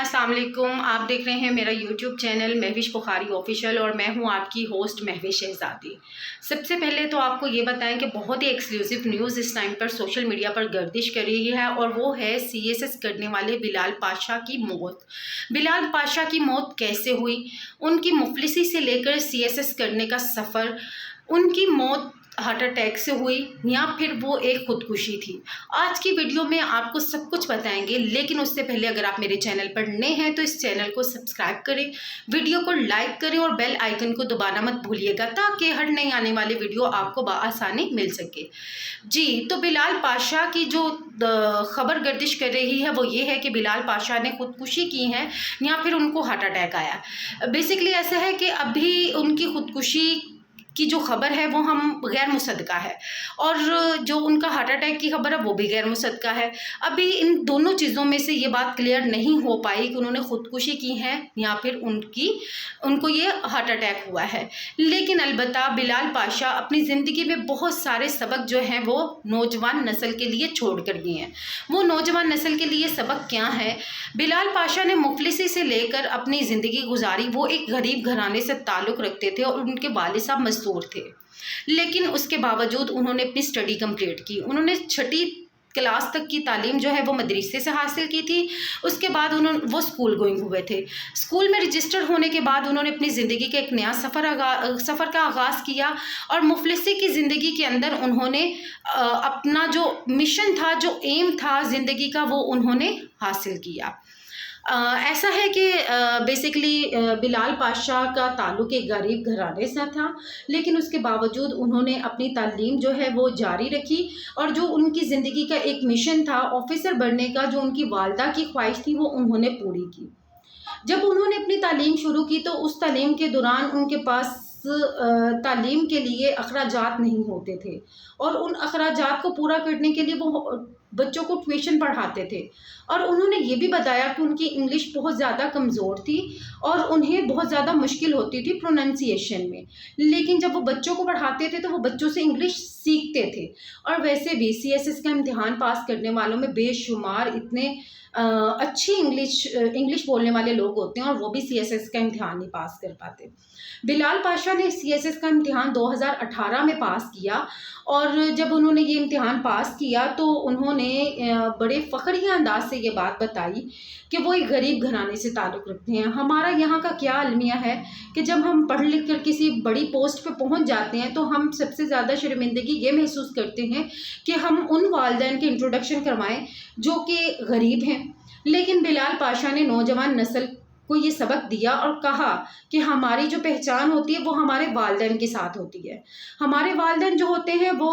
अस्सलाम वालेकुम। आप देख रहे हैं मेरा YouTube channel Mahwish Bukhari official और मैं हूं आपकी होस्ट महविश शहजादी। सबसे पहले तो आपको ये बताएं कि बहुत ही एक्सक्लूसिव न्यूज़ इस टाइम पर सोशल मीडिया पर गर्दिश कर रही है और वो है CSS करने वाले बिलाल पाशा की मौत। बिलाल पाशा की मौत कैसे हुई, उनकी मुफलिसी से लेकर CSS करने का सफ़र, उनकी मौत हार्ट अटैक से हुई या फिर वो एक खुदकुशी थी। आज की वीडियो में आपको सब कुछ बताएंगे, लेकिन उससे पहले अगर आप मेरे चैनल पर नए हैं तो इस चैनल को सब्सक्राइब करें, वीडियो को लाइक करें और बेल आइकन को दबाना मत भूलिएगा ताकि हर नई आने वाली वीडियो आपको बआसानी मिल सके। जी, तो बिलाल पाशा की जो खबर गर्दिश कर रही है वो ये है कि बिलाल पाशा ने खुदकुशी की है या फिर उनको हार्ट अटैक आया। बेसिकली ऐसा है कि अभी उनकी खुदकुशी की जो खबर है वो हम गैर मुसद्दका है और जो उनका हार्ट अटैक की खबर है वो भी गैर मुसद्दका है। अभी इन दोनों चीज़ों में से ये बात क्लियर नहीं हो पाई कि उन्होंने खुदकुशी की है या फिर उनको ये हार्ट अटैक हुआ है। लेकिन अलबत्ता बिलाल पाशा अपनी ज़िंदगी में बहुत सारे सबक जो हैं वो नौजवान नस्ल के लिए छोड़ कर गए हैं। वो नौजवान नस्ल के लिए सबक क्या है? बिलाल पाशा ने मुफलिसी से लेकर अपनी ज़िंदगी गुजारी। वो एक गरीब घराने से ताल्लुक़ रखते थे और उनके वालिद साहब मजदूर थे, लेकिन उसके बावजूद उन्होंने अपनी स्टडी कंप्लीट की। उन्होंने 6ठी क्लास तक की तालीम जो है वो मदरसे से हासिल की थी। उसके बाद वो स्कूल गोइंग हुए थे। स्कूल में रजिस्टर होने के बाद उन्होंने अपनी ज़िंदगी के एक नया सफ़र का आगाज़ किया और मुफलिसी की ज़िंदगी के अंदर उन्होंने अपना जो मिशन था, जो एम था ज़िंदगी का, वो उन्होंने हासिल किया। ऐसा है कि बेसिकली बिलाल पाशा का ताल्लुक़ एक गरीब घराने से था, लेकिन उसके बावजूद उन्होंने अपनी तालीम जो है वो जारी रखी और जो उनकी ज़िंदगी का एक मिशन था ऑफ़िसर बनने का, जो उनकी वालदा की ख्वाहिश थी, वो उन्होंने पूरी की। जब उन्होंने अपनी तालीम शुरू की तो उस तालीम के दौरान उनके पास तालीम के लिए अखराजात नहीं होते थे और उन अखराजात को पूरा करने के लिए वो बच्चों को ट्यूशन पढ़ाते थे। और उन्होंने ये भी बताया कि उनकी इंग्लिश बहुत ज़्यादा कमज़ोर थी और उन्हें बहुत ज़्यादा मुश्किल होती थी प्रोनंसिएशन में, लेकिन जब वो बच्चों को पढ़ाते थे तो वो बच्चों से इंग्लिश सीखते थे। और वैसे भी CSS का इम्तिहान पास करने वालों में बेशुमार इतने अच्छी इंग्लिश बोलने वाले लोग होते हैं और वो भी CSS का इम्तिहान नहीं पास कर पाते। बिलाल पाशा ने CSS का इम्तिहान 2018 में पास किया और जब उन्होंने ये इम्तिहान पास किया तो उन्होंने बड़े फ़ख्रिया अंदाज से ये बात बताई कि वो एक गरीब घराने से ताल्लुक़ रखते हैं। हमारा यहाँ का क्या अलमिया है कि जब हम पढ़ लिख कर किसी बड़ी पोस्ट पे पहुँच जाते हैं तो हम सबसे ज़्यादा शर्मिंदगी ये महसूस करते हैं कि हम उन वालिदैन के इंट्रोडक्शन करवाएं जो कि गरीब हैं। लेकिन बिलाल पाशा ने नौजवान नस्ल को ये सबक दिया और कहा कि हमारी जो पहचान होती है वो हमारे वालिदैन के साथ होती है। हमारे वालिदैन जो होते हैं वो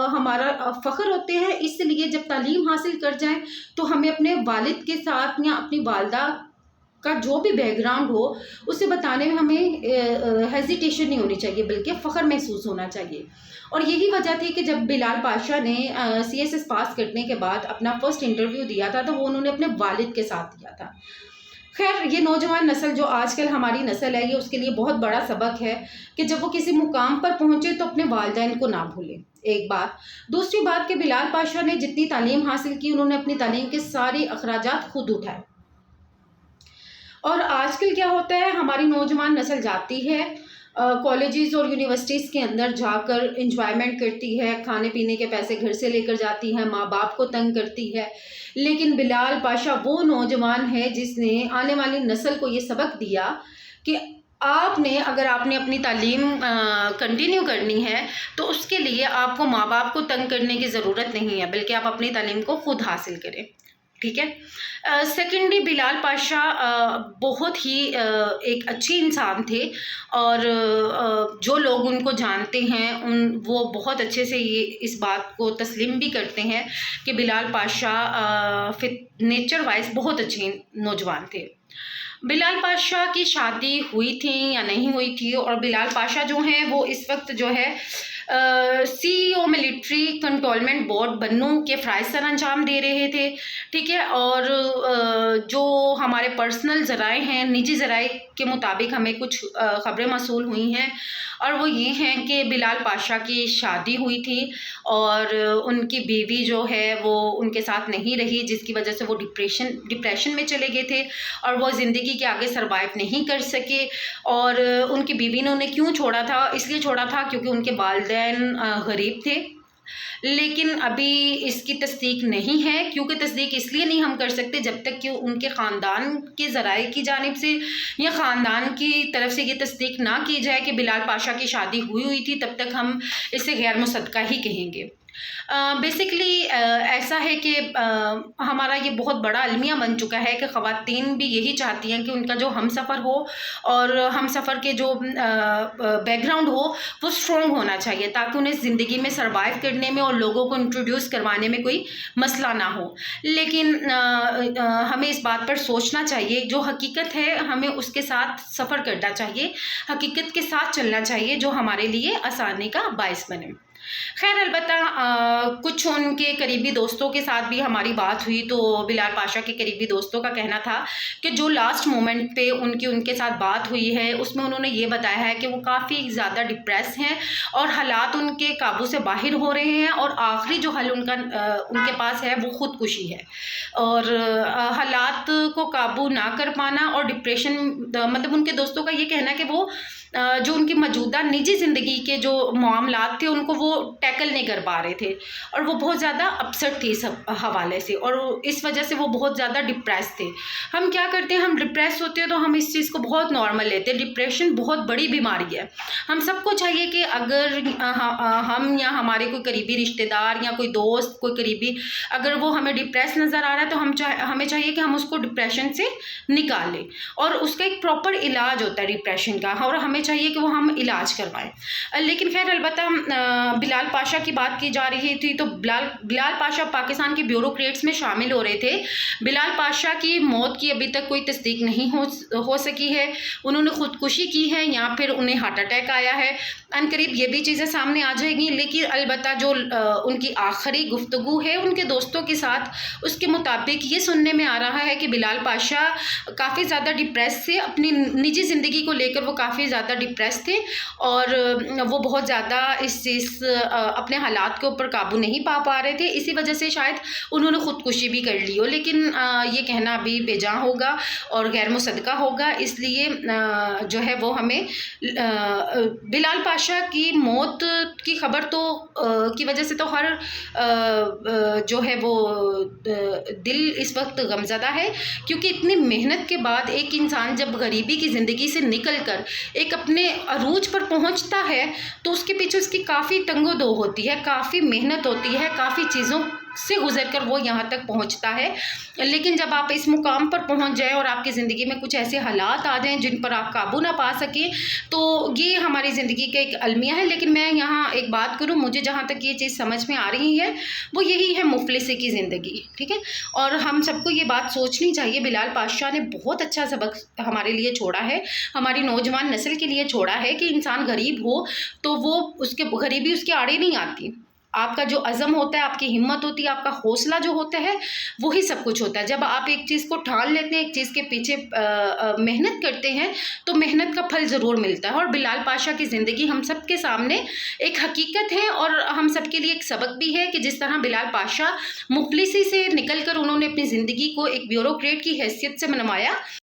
हमारा फ़ख्र होते हैं, इसलिए जब तालीम हासिल कर जाएं तो हमें अपने वालिद के साथ या अपनी वालदा का जो भी बैकग्राउंड हो उसे बताने में हमें हेजिटेशन नहीं होनी चाहिए, बल्कि फ़ख्र महसूस होना चाहिए। और यही वजह थी कि जब बिलाल पाशा ने CSS पास करने के बाद अपना फ़र्स्ट इंटरव्यू दिया था तो वो उन्होंने अपने वालिद के साथ दिया था। खैर, ये नौजवान नस्ल जो आजकल हमारी नस्ल है, ये उसके लिए बहुत बड़ा सबक है कि जब वो किसी मुकाम पर पहुँचे तो अपने वालिदैन को ना भूलें। एक बात। दूसरी बात कि बिलाल पाशा ने जितनी तालीम हासिल की उन्होंने अपनी तालीम के सारे अखराजात खुद उठाए। और आजकल क्या होता है, हमारी नौजवान नस्ल जाती है कॉलेजेस और यूनिवर्सिटीज़ के अंदर जाकर एंजॉयमेंट करती है, खाने पीने के पैसे घर से लेकर जाती है, माँ बाप को तंग करती है। लेकिन बिलाल पाशा वो नौजवान है जिसने आने वाली नस्ल को ये सबक दिया कि अगर आपने अपनी तालीम कंटिन्यू करनी है तो उसके लिए आपको माँ बाप को तंग करने की ज़रूरत नहीं है, बल्कि आप अपनी तालीम को खुद हासिल करें। ठीक है। सेकेंडली, बिलाल पाशा बहुत ही एक अच्छी इंसान थे और जो लोग उनको जानते हैं वो बहुत अच्छे से इस बात को तस्लीम भी करते हैं कि बिलाल पाशा नेचर वाइज बहुत अच्छे नौजवान थे। बिलाल पाशा की शादी हुई थी या नहीं हुई थी, और बिलाल पाशा जो हैं वो इस वक्त जो है CEO मिलिट्री कंटोनमेंट बोर्ड बन्नू के फ़राइज़ सर अंजाम दे रहे थे, ठीक है। और जो हमारे पर्सनल ज़राए हैं, निजी ज़राए के मुताबिक हमें कुछ ख़बरें मौसूल हुई हैं, और वो ये हैं कि बिलाल पाशा की शादी हुई थी और उनकी बीवी जो है वो उनके साथ नहीं रही, जिसकी वजह से वो डिप्रेशन में चले गए थे और वो ज़िंदगी के आगे सरवाइव नहीं कर सके। और उनकी बीवी ने उन्हें क्यों छोड़ा था? इसलिए छोड़ा था क्योंकि उनके वालिदैन गरीब थे। लेकिन अभी इसकी तस्दीक नहीं है, क्योंकि तस्दीक इसलिए नहीं हम कर सकते जब तक कि उनके ख़ानदान के ज़राए की जानिब से या ख़ानदान की तरफ से ये तस्दीक ना की जाए कि बिलाल पाशा की शादी हुई थी, तब तक हम इसे गैर मुसद्दक़ा ही कहेंगे। बेसिकली ऐसा है कि हमारा ये बहुत बड़ा अलमिया बन चुका है कि ख़वातीन भी यही चाहती हैं कि उनका जो हमसफ़र हो और हमसफ़र के जो बैकग्राउंड हो वो स्ट्रॉन्ग होना चाहिए, ताकि उन्हें ज़िंदगी में सर्वाइव करने में और लोगों को इंट्रोड्यूस करवाने में कोई मसला ना हो। लेकिन हमें इस बात पर सोचना चाहिए, जो हकीकत है हमें उसके साथ सफ़र करना चाहिए, हकीकत के साथ चलना चाहिए, जो हमारे लिए आसानी का बायस बने। खैर, अलबत्ता कुछ उनके करीबी दोस्तों के साथ भी हमारी बात हुई, तो बिलाल पाशा के करीबी दोस्तों का कहना था कि जो लास्ट मोमेंट पे उनके साथ बात हुई है उसमें उन्होंने ये बताया है कि वो काफ़ी ज़्यादा डिप्रेस हैं और हालात उनके काबू से बाहर हो रहे हैं, और आखिरी जो हल उनके पास है वो ख़ुदकुशी है। और हालात को काबू ना कर पाना और डिप्रेशन, मतलब उनके दोस्तों का ये कहना है कि वो जो उनकी मौजूदा निजी ज़िंदगी के जो मामलात थे उनको वो टैकल नहीं कर पा रहे थे, और वो बहुत ज़्यादा अपसेट थी इस हवाले से, और इस वजह से वो बहुत ज़्यादा डिप्रेस थे। हम क्या करते हैं, हम डिप्रेस होते हैं तो हम इस चीज़ को बहुत नॉर्मल लेते हैं। डिप्रेशन बहुत बड़ी बीमारी है। हम सबको चाहिए कि अगर हम या हमारे कोई करीबी रिश्तेदार या कोई दोस्त, कोई करीबी, अगर वो हमें डिप्रेस नज़र आ रहा है तो हमें चाहिए कि हम उसको डिप्रेशन से निकाल लें, और उसका एक प्रॉपर इलाज होता है डिप्रेशन का, और हमें चाहिए कि वो हम इलाज करवाएं। लेकिन खैर, अलबत्ता बिलाल पाशा की बात की जा रही थी तो बिलाल पाशा पाकिस्तान के ब्यूरोक्रेट्स में शामिल हो रहे थे। बिलाल पाशा की मौत की अभी तक कोई तस्दीक नहीं हो सकी है। उन्होंने ख़ुदकुशी की है या फिर उन्हें हार्ट अटैक आया है, अनकरीब ये भी चीज़ें सामने आ जाएगी। लेकिन अलबत्ता जो उनकी आखिरी गुफ्तगू है उनके दोस्तों के साथ, उसके मुताबिक ये सुनने में आ रहा है कि बिलाल पाशा काफ़ी ज़्यादा डिप्रेस थे, अपनी निजी ज़िंदगी को लेकर वो काफ़ी ज़्यादा डिप्रेस थे, और वो बहुत ज़्यादा इस चीज़ अपने हालात के ऊपर काबू नहीं पा रहे थे। इसी वजह से शायद उन्होंने ख़ुदकुशी भी कर ली हो, लेकिन ये कहना अभी बेजा होगा और गैर मुसद्दक़ा होगा। इसलिए जो है वो हमें बिलाल पाशा की मौत की ख़बर तो की वजह से तो हर जो है वो दिल इस वक्त गमज़दा है, क्योंकि इतनी मेहनत के बाद एक इंसान जब गरीबी की ज़िंदगी से निकल कर एक अपने अरूज पर पहुंचता है तो उसके पीछे उसकी काफ़ी टंगो-दो होती है, काफ़ी मेहनत होती है, काफ़ी चीज़ों से गुजरकर वो यहाँ तक पहुँचता है। लेकिन जब आप इस मुकाम पर पहुँच जाएं और आपकी ज़िंदगी में कुछ ऐसे हालात आ जाएं जिन पर आप काबू ना पा सकें, तो ये हमारी ज़िंदगी का एक अलमिया है। लेकिन मैं यहाँ एक बात करूँ, मुझे जहाँ तक ये चीज़ समझ में आ रही है वो यही है, मुफलिसी की ज़िंदगी, ठीक है। और हम सबको ये बात सोचनी चाहिए, बिलाल पाशा ने बहुत अच्छा सबक हमारे लिए छोड़ा है, हमारी नौजवान नस्ल के लिए छोड़ा है कि इंसान गरीब हो तो वो उसके गरीबी उसके आड़े नहीं आती। आपका जो अज़म होता है, आपकी हिम्मत होती है, आपका हौसला जो होता है, वही सब कुछ होता है। जब आप एक चीज़ को ठान लेते हैं, एक चीज़ के पीछे मेहनत करते हैं, तो मेहनत का फल ज़रूर मिलता है। और बिलाल पाशा की ज़िंदगी हम सब के सामने एक हकीकत है और हम सब के लिए एक सबक भी है कि जिस तरह बिलाल पाशा मुफलिसी से निकल कर उन्होंने अपनी ज़िंदगी को एक ब्यूरोक्रेट की हैसियत से मनवाया,